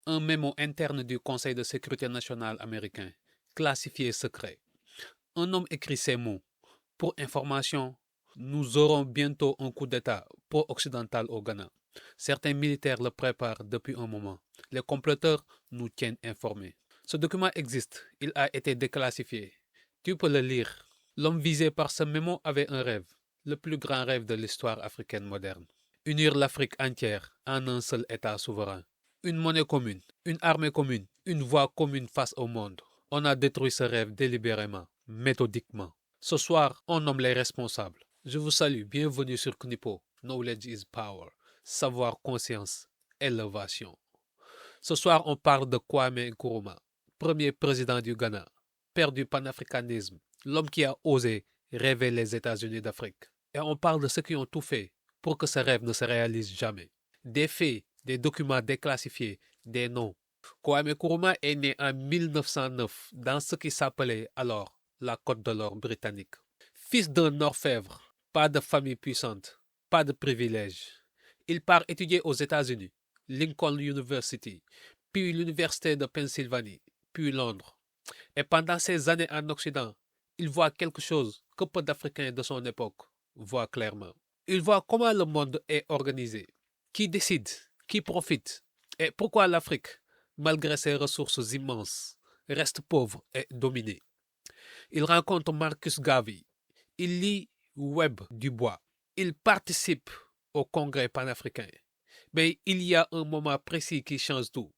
Un mémo interne du Conseil de sécurité nationale américain, classifié secret. Un homme écrit ces mots. Pour information, nous aurons bientôt un coup d'État pro-occidental au Ghana. Certains militaires le préparent depuis un moment. Les comploteurs nous tiennent informés. Ce document existe, il a été déclassifié. Tu peux le lire. L'homme visé par ce mémo avait un rêve, le plus grand rêve de l'histoire africaine moderne. Unir l'Afrique entière en un seul État souverain. Une monnaie commune, une armée commune, une voix commune face au monde. On a détruit ce rêve délibérément, méthodiquement. Ce soir, on nomme les responsables. Je vous salue, bienvenue sur Knipo. Knowledge is power. Savoir, conscience, élévation. Ce soir, on parle de Kwame Nkrumah, premier président du Ghana, père du panafricanisme, l'homme qui a osé rêver les États-Unis d'Afrique. Et on parle de ceux qui ont tout fait pour que ce rêve ne se réalise jamais. Des faits, des documents déclassifiés, des noms. Kwame Nkrumah est né en 1909 dans ce qui s'appelait alors la Côte de l'Or britannique. Fils d'un orfèvre, pas de famille puissante, pas de privilèges. Il part étudier aux États-Unis, Lincoln University, puis l'Université de Pennsylvanie, puis Londres. Et pendant ces années en Occident, il voit quelque chose que peu d'Africains de son époque voient clairement. Il voit comment le monde est organisé, qui décide, qui profite, et pourquoi l'Afrique, malgré ses ressources immenses, reste pauvre et dominée. Il rencontre Marcus Garvey, il lit Webb Dubois, il participe au congrès panafricain. Mais il y a un moment précis qui change tout.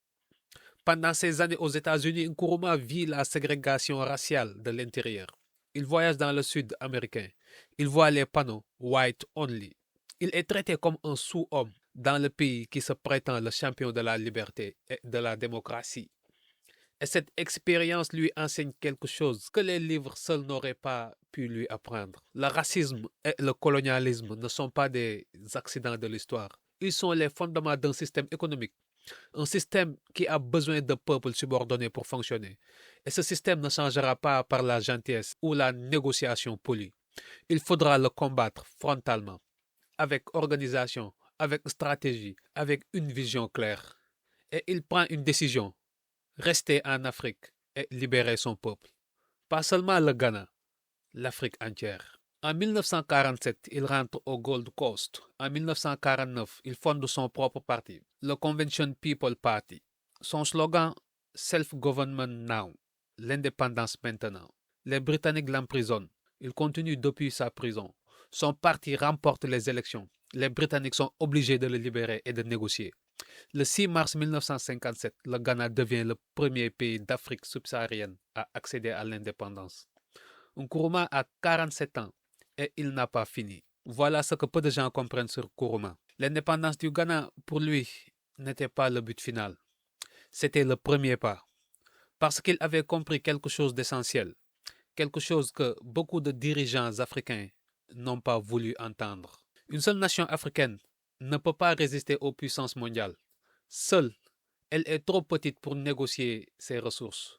Pendant ces années aux États-Unis, Nkrumah vit la ségrégation raciale de l'intérieur. Il voyage dans le sud américain. Il voit les panneaux White Only. Il est traité comme un sous-homme dans le pays qui se prétend le champion de la liberté et de la démocratie. Et cette expérience lui enseigne quelque chose que les livres seuls n'auraient pas pu lui apprendre. Le racisme et le colonialisme ne sont pas des accidents de l'histoire. Ils sont les fondements d'un système économique. Un système qui a besoin de peuples subordonnés pour fonctionner. Et ce système ne changera pas par la gentillesse ou la négociation polie. Il faudra le combattre frontalement, avec organisation, avec stratégie, avec une vision claire. Et il prend une décision, rester en Afrique et libérer son peuple. Pas seulement le Ghana, l'Afrique entière. En 1947, il rentre au Gold Coast. En 1949, il fonde son propre parti, le Convention People Party. Son slogan, Self-Government Now, l'indépendance maintenant. Les Britanniques l'emprisonnent. Il continue depuis sa prison. Son parti remporte les élections. Les Britanniques sont obligés de le libérer et de négocier. Le 6 mars 1957, le Ghana devient le premier pays d'Afrique subsaharienne à accéder à l'indépendance. Nkrumah a 47 ans et il n'a pas fini. Voilà ce que peu de gens comprennent sur Nkrumah. L'indépendance du Ghana, pour lui, n'était pas le but final. C'était le premier pas. Parce qu'il avait compris quelque chose d'essentiel. Quelque chose que beaucoup de dirigeants africains n'ont pas voulu entendre. Une seule nation africaine ne peut pas résister aux puissances mondiales. Seule, elle est trop petite pour négocier ses ressources,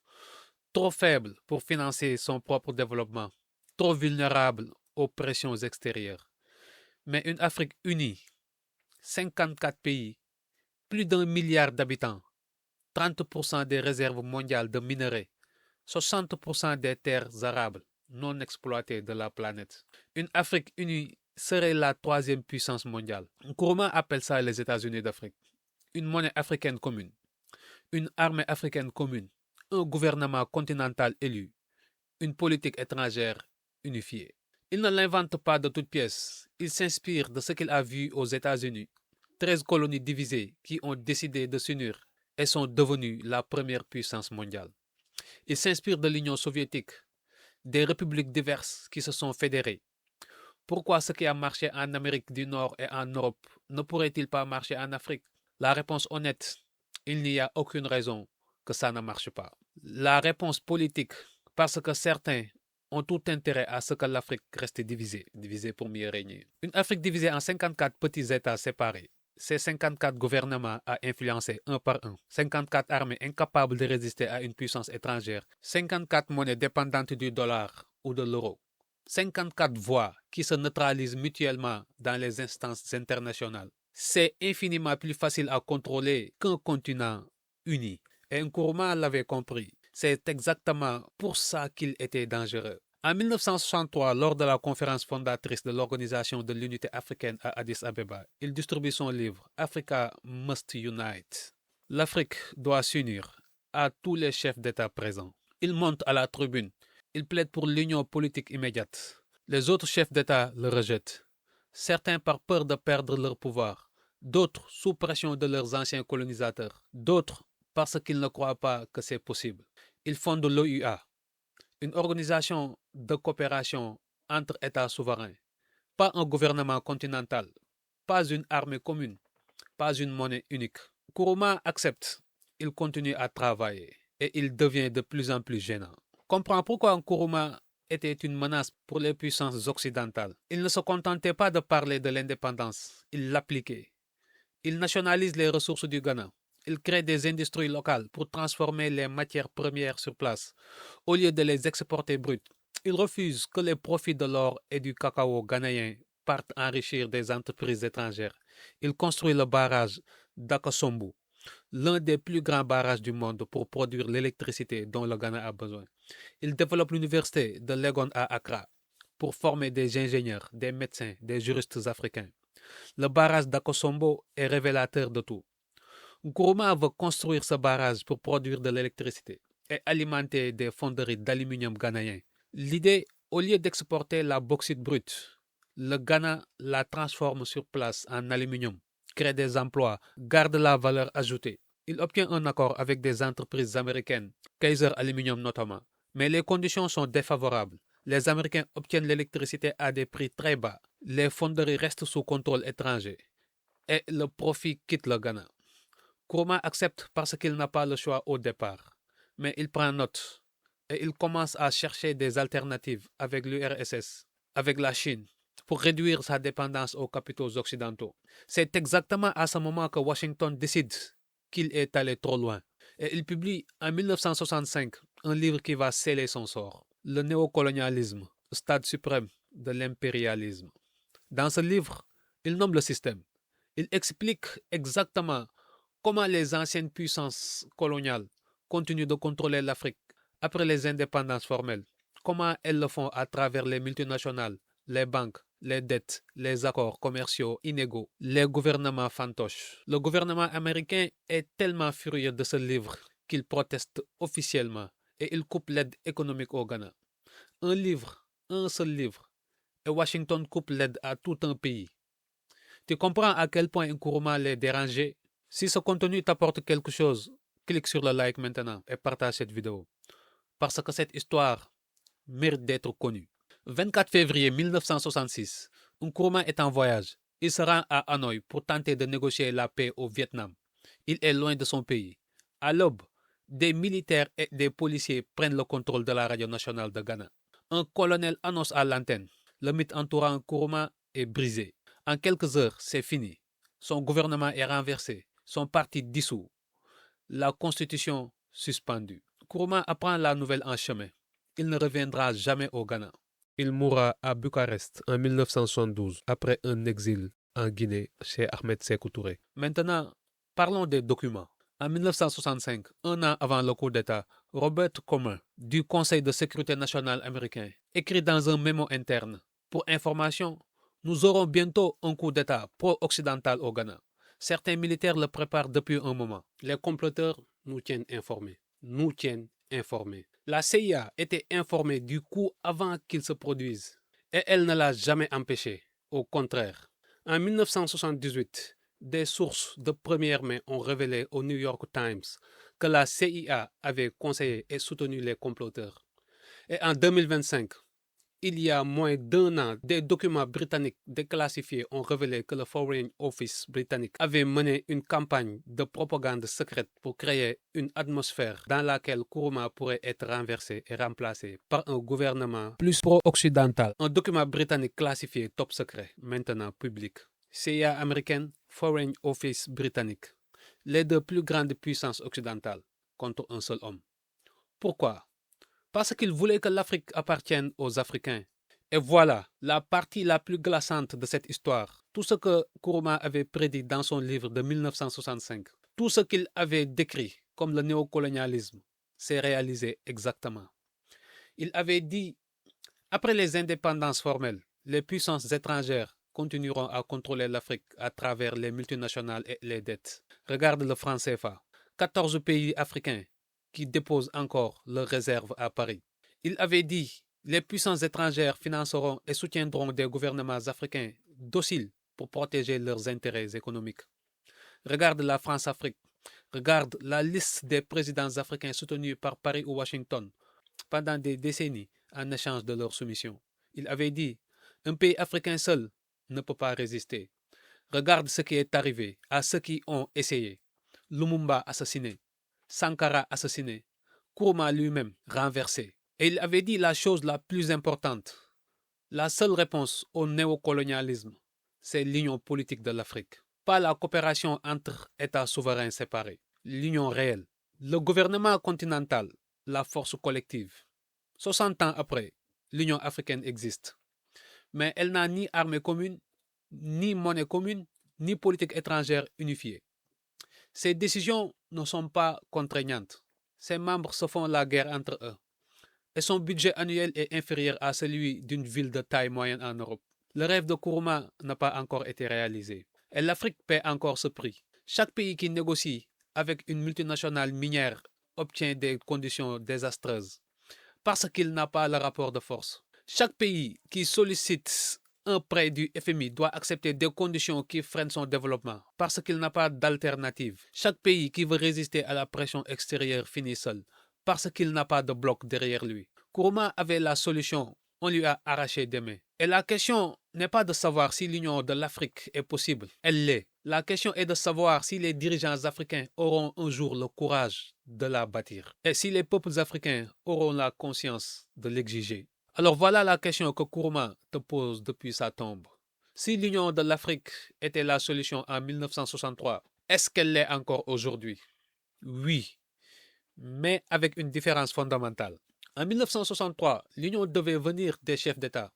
trop faible pour financer son propre développement, trop vulnérable aux pressions extérieures. Mais une Afrique unie, 54 pays, plus d'un milliard d'habitants, 30% des réserves mondiales de minerais, 60% des terres arables non exploitées de la planète. Une Afrique unie serait la troisième puissance mondiale. Nkrumah appelle ça les États-Unis d'Afrique. Une monnaie africaine commune, une armée africaine commune, un gouvernement continental élu, une politique étrangère unifiée. Il ne l'invente pas de toutes pièces. Il s'inspire de ce qu'il a vu aux États-Unis. 13 colonies divisées qui ont décidé de s'unir et sont devenues la première puissance mondiale. Il s'inspire de l'Union soviétique, des républiques diverses qui se sont fédérées. Pourquoi ce qui a marché en Amérique du Nord et en Europe ne pourrait-il pas marcher en Afrique? La réponse honnête, il n'y a aucune raison que ça ne marche pas. La réponse politique, parce que certains ont tout intérêt à ce que l'Afrique reste divisée, divisée pour mieux régner. Une Afrique divisée en 54 petits États séparés. Ces 54 gouvernements à influencer un par un. 54 armées incapables de résister à une puissance étrangère. 54 monnaies dépendantes du dollar ou de l'euro. 54 voix qui se neutralisent mutuellement dans les instances internationales. C'est infiniment plus facile à contrôler qu'un continent unis. Et Nkrumah l'avait compris. C'est exactement pour ça qu'il était dangereux. En 1963, lors de la conférence fondatrice de l'Organisation de l'Unité africaine à Addis Abeba, il distribue son livre Africa Must Unite. L'Afrique doit s'unir à tous les chefs d'État présents. Il monte à la tribune. Il plaide pour l'union politique immédiate. Les autres chefs d'État le rejettent. Certains par peur de perdre leur pouvoir, d'autres sous pression de leurs anciens colonisateurs, d'autres parce qu'ils ne croient pas que c'est possible. Il fonde l'OUA, une organisation de coopération entre États souverains. Pas un gouvernement continental, pas une armée commune, pas une monnaie unique. Nkrumah accepte, il continue à travailler et il devient de plus en plus gênant. Comprends pourquoi Nkrumah était une menace pour les puissances occidentales. Il ne se contentait pas de parler de l'indépendance, il l'appliquait. Il nationalise les ressources du Ghana. Il crée des industries locales pour transformer les matières premières sur place, au lieu de les exporter brutes. Il refuse que les profits de l'or et du cacao ghanéen partent enrichir des entreprises étrangères. Il construit le barrage d'Akosombo, l'un des plus grands barrages du monde pour produire l'électricité dont le Ghana a besoin. Il développe l'université de Legon à Accra pour former des ingénieurs, des médecins, des juristes africains. Le barrage d'Akosombo est révélateur de tout. Nkrumah veut construire ce barrage pour produire de l'électricité et alimenter des fonderies d'aluminium ghanéens. L'idée, au lieu d'exporter la bauxite brute, le Ghana la transforme sur place en aluminium, crée des emplois, garde la valeur ajoutée. Il obtient un accord avec des entreprises américaines, Kaiser Aluminium notamment, mais les conditions sont défavorables. Les Américains obtiennent l'électricité à des prix très bas, les fonderies restent sous contrôle étranger et le profit quitte le Ghana. Nkrumah accepte parce qu'il n'a pas le choix au départ, mais il prend note et il commence à chercher des alternatives avec l'URSS, avec la Chine, pour réduire sa dépendance aux capitaux occidentaux. C'est exactement à ce moment que Washington décide qu'il est allé trop loin. Et il publie en 1965 un livre qui va sceller son sort, Le néocolonialisme, stade suprême de l'impérialisme. Dans ce livre, il nomme le système. Il explique exactement comment les anciennes puissances coloniales continuent de contrôler l'Afrique après les indépendances formelles. Comment elles le font à travers les multinationales, les banques, les dettes, les accords commerciaux inégaux, les gouvernements fantoches. Le gouvernement américain est tellement furieux de ce livre qu'il proteste officiellement et il coupe l'aide économique au Ghana. Un livre, un seul livre, et Washington coupe l'aide à tout un pays. Tu comprends à quel point Nkrumah les dérangeait? Si ce contenu t'apporte quelque chose, clique sur le like maintenant et partage cette vidéo. Parce que cette histoire mérite d'être connue. 24 février 1966, Nkrumah est en voyage. Il se rend à Hanoï pour tenter de négocier la paix au Vietnam. Il est loin de son pays. À l'aube, des militaires et des policiers prennent le contrôle de la radio nationale de Ghana. Un colonel annonce à l'antenne. Le mythe entourant Nkrumah est brisé. En quelques heures, c'est fini. Son gouvernement est renversé, son parti dissous, la constitution suspendue. Nkrumah apprend la nouvelle en chemin. Il ne reviendra jamais au Ghana. Il mourra à Bucarest en 1972 après un exil en Guinée chez Ahmed Sékou Touré. Maintenant, parlons des documents. En 1965, un an avant le coup d'État, Robert Comer du Conseil de sécurité nationale américain écrit dans un mémo interne: pour information, nous aurons bientôt un coup d'État pro-occidental au Ghana. Certains militaires le préparent depuis un moment. Les comploteurs nous tiennent informés. Nous tiennent informés. La CIA était informée du coup avant qu'il se produise. Et elle ne l'a jamais empêché. Au contraire. En 1978, des sources de première main ont révélé au New York Times que la CIA avait conseillé et soutenu les comploteurs. Et en 2025, il y a moins d'un an, des documents britanniques déclassifiés ont révélé que le Foreign Office britannique avait mené une campagne de propagande secrète pour créer une atmosphère dans laquelle Nkrumah pourrait être renversé et remplacé par un gouvernement plus pro-occidental. Un document britannique classifié top secret, maintenant public. CIA américaine, Foreign Office britannique. Les deux plus grandes puissances occidentales contre un seul homme. Pourquoi? Parce qu'il voulait que l'Afrique appartienne aux Africains. Et voilà la partie la plus glaçante de cette histoire. Tout ce que Nkrumah avait prédit dans son livre de 1965, tout ce qu'il avait décrit comme le néocolonialisme s'est réalisé exactement. Il avait dit, après les indépendances formelles, les puissances étrangères continueront à contrôler l'Afrique à travers les multinationales et les dettes. Regarde le franc CFA. 14 pays africains qui déposent encore leurs réserves à Paris. Il avait dit, les puissances étrangères financeront et soutiendront des gouvernements africains dociles pour protéger leurs intérêts économiques. Regarde la France-Afrique. Regarde la liste des présidents africains soutenus par Paris ou Washington pendant des décennies en échange de leur soumission. Il avait dit, un pays africain seul ne peut pas résister. Regarde ce qui est arrivé à ceux qui ont essayé. Lumumba assassiné, Sankara assassiné, Nkrumah lui-même renversé. Et il avait dit la chose la plus importante. La seule réponse au néocolonialisme, c'est l'union politique de l'Afrique. Pas la coopération entre États souverains séparés. L'union réelle. Le gouvernement continental, la force collective. 60 ans après, l'Union africaine existe. Mais elle n'a ni armée commune, ni monnaie commune, ni politique étrangère unifiée. Ces décisions ne sont pas contraignantes. Ses membres se font la guerre entre eux. Et son budget annuel est inférieur à celui d'une ville de taille moyenne en Europe. Le rêve de Nkrumah n'a pas encore été réalisé. Et l'Afrique paie encore ce prix. Chaque pays qui négocie avec une multinationale minière obtient des conditions désastreuses parce qu'il n'a pas le rapport de force. Chaque pays qui sollicite un prêt du FMI doit accepter des conditions qui freinent son développement parce qu'il n'a pas d'alternative. Chaque pays qui veut résister à la pression extérieure finit seul parce qu'il n'a pas de bloc derrière lui. Nkrumah avait la solution, on lui a arraché des mains. Et la question n'est pas de savoir si l'union de l'Afrique est possible, elle l'est. La question est de savoir si les dirigeants africains auront un jour le courage de la bâtir et si les peuples africains auront la conscience de l'exiger. Alors voilà la question que Nkrumah te pose depuis sa tombe. Si l'union de l'Afrique était la solution en 1963, est-ce qu'elle l'est encore aujourd'hui? Oui, mais avec une différence fondamentale. En 1963, l'union devait venir des chefs d'État.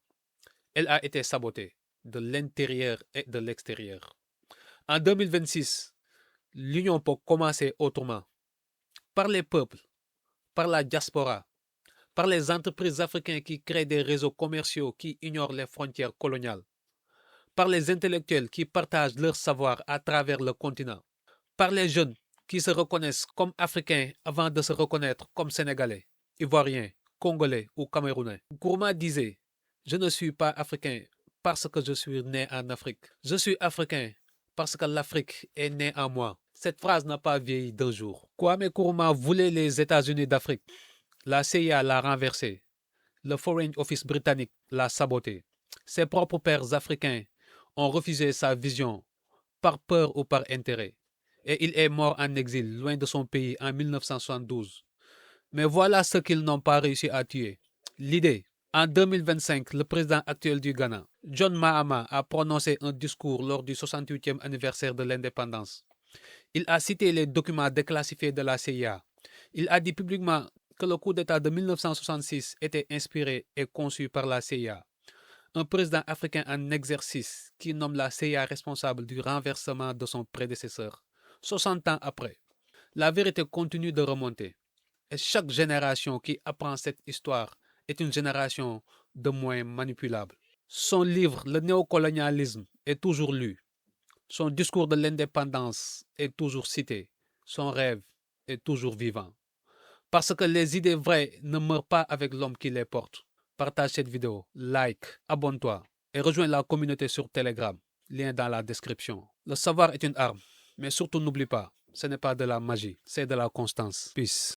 Elle a été sabotée de l'intérieur et de l'extérieur. En 2026, l'union peut commencer autrement. Par les peuples, par la diaspora, par les entreprises africaines qui créent des réseaux commerciaux qui ignorent les frontières coloniales, par les intellectuels qui partagent leur savoir à travers le continent, par les jeunes qui se reconnaissent comme africains avant de se reconnaître comme sénégalais, ivoiriens, congolais ou camerounais. Nkrumah disait, je ne suis pas africain parce que je suis né en Afrique. Je suis africain parce que l'Afrique est née en moi. Cette phrase n'a pas vieilli d'un jour. Kwame Nkrumah voulait les États-Unis d'Afrique. La CIA l'a renversé. Le Foreign Office britannique l'a saboté. Ses propres pères africains ont refusé sa vision par peur ou par intérêt. Et il est mort en exil, loin de son pays, en 1972. Mais voilà ce qu'ils n'ont pas réussi à tuer. L'idée. En 2025, le président actuel du Ghana, John Mahama, a prononcé un discours lors du 68e anniversaire de l'indépendance. Il a cité les documents déclassifiés de la CIA. Il a dit publiquement que le coup d'État de 1966 était inspiré et conçu par la CIA. Un président africain en exercice qui nomme la CIA responsable du renversement de son prédécesseur. 60 ans après, la vérité continue de remonter. Et chaque génération qui apprend cette histoire est une génération de moins manipulable. Son livre, Le néocolonialisme, est toujours lu. Son discours de l'indépendance est toujours cité. Son rêve est toujours vivant. Parce que les idées vraies ne meurent pas avec l'homme qui les porte. Partage cette vidéo, like, abonne-toi et rejoins la communauté sur Telegram. Lien dans la description. Le savoir est une arme, mais surtout n'oublie pas, ce n'est pas de la magie, c'est de la constance. Peace.